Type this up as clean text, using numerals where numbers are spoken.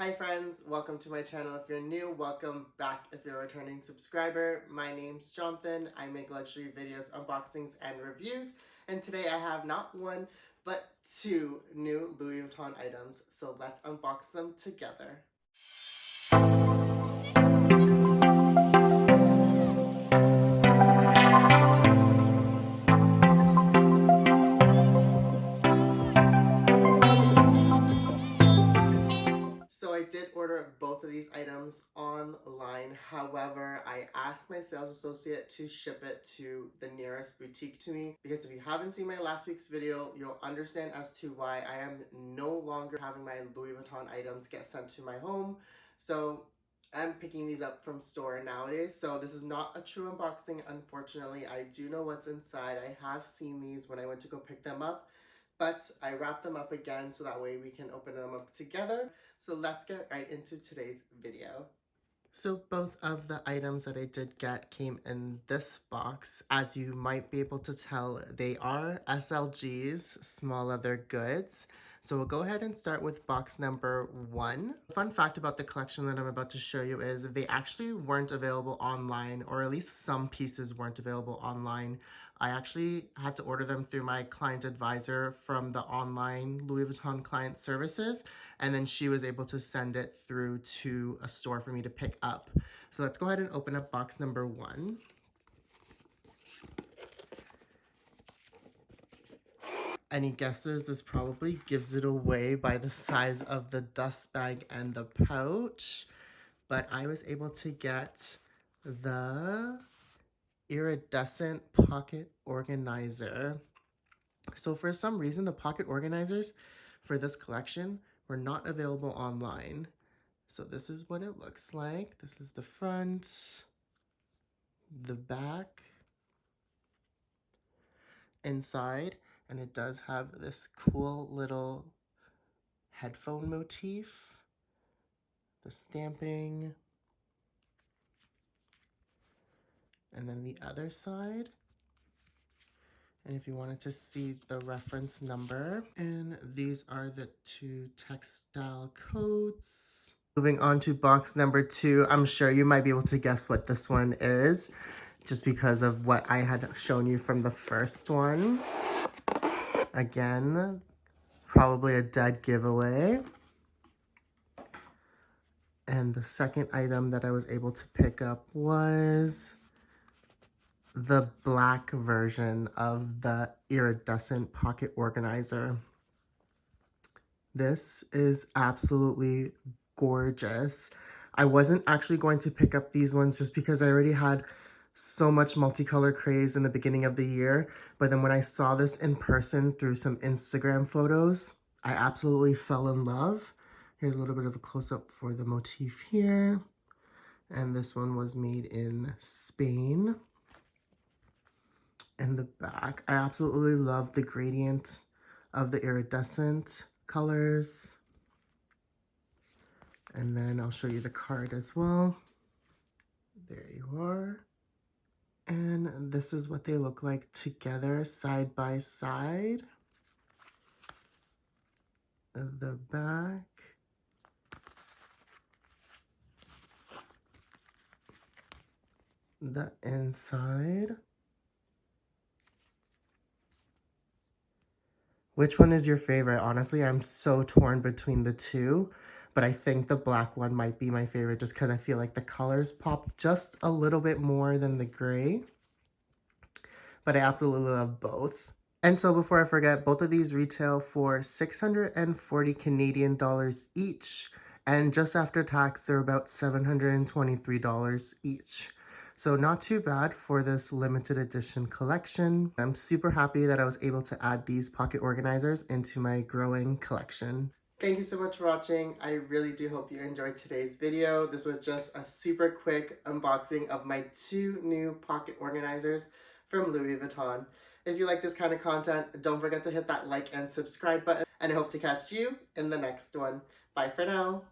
Hi friends, welcome to my channel. If you're new, welcome back if you're a returning subscriber. My name's Jonathan. I make luxury videos, unboxings, and reviews. And today I have not one, but two new Louis Vuitton items. So let's unbox them together. So I did order both of these items online. However, I asked my sales associate to ship it to the nearest boutique to me because if you haven't seen my last week's video, you'll understand as to why I am no longer having my Louis Vuitton items get sent to my home. So I'm picking these up from store nowadays. So this is not a true unboxing, unfortunately. I do know what's inside. I have seen these when I went to go pick them up, but I wrapped them up again so that way we can open them up together. So let's get right into today's video. So both of the items that I did get came in this box. As you might be able to tell, they are SLGs, small leather goods. So we'll go ahead and start with box number 1. Fun fact about the collection that I'm about to show you is that they actually weren't available online, or at least some pieces weren't available online. I actually had to order them through my client advisor from the online Louis Vuitton client services, and then she was able to send it through to a store for me to pick up. So let's go ahead and open up box number 1. Any guesses? This probably gives it away by the size of the dust bag and the pouch, but I was able to get the iridescent pocket organizer. So for some reason, the pocket organizers for this collection were not available online. So this is what it looks like. This is the front, the back, inside, and it does have this cool little headphone motif, the stamping, and then the other side. And if you wanted to see the reference number, and these are the 2 textile codes. Moving on to box number 2, I'm sure you might be able to guess what this one is, just because of what I had shown you from the first one. Again, probably a dead giveaway. And the second item that I was able to pick up was the black version of the iridescent pocket organizer. This is absolutely gorgeous. I wasn't actually going to pick up these ones just because I already had so much multicolor craze in the beginning of the year. But then when I saw this in person through some Instagram photos, I absolutely fell in love. Here's a little bit of a close-up for the motif here. And this one was made in Spain. And the back, I absolutely love the gradient of the iridescent colors. And then I'll show you the card as well. There you are. And this is what they look like together, side by side. The back. The inside. Which one is your favorite? Honestly, I'm so torn between the two, but I think the black one might be my favorite just because I feel like the colors pop just a little bit more than the gray. But I absolutely love both. And so before I forget, both of these retail for 640 Canadian dollars each, and just after tax, they're about $723 each. So not too bad for this limited edition collection. I'm super happy that I was able to add these pocket organizers into my growing collection. Thank you so much for watching. I really do hope you enjoyed today's video. This was just a super quick unboxing of my 2 new pocket organizers from Louis Vuitton. If you like this kind of content, don't forget to hit that like and subscribe button, and I hope to catch you in the next one. Bye for now.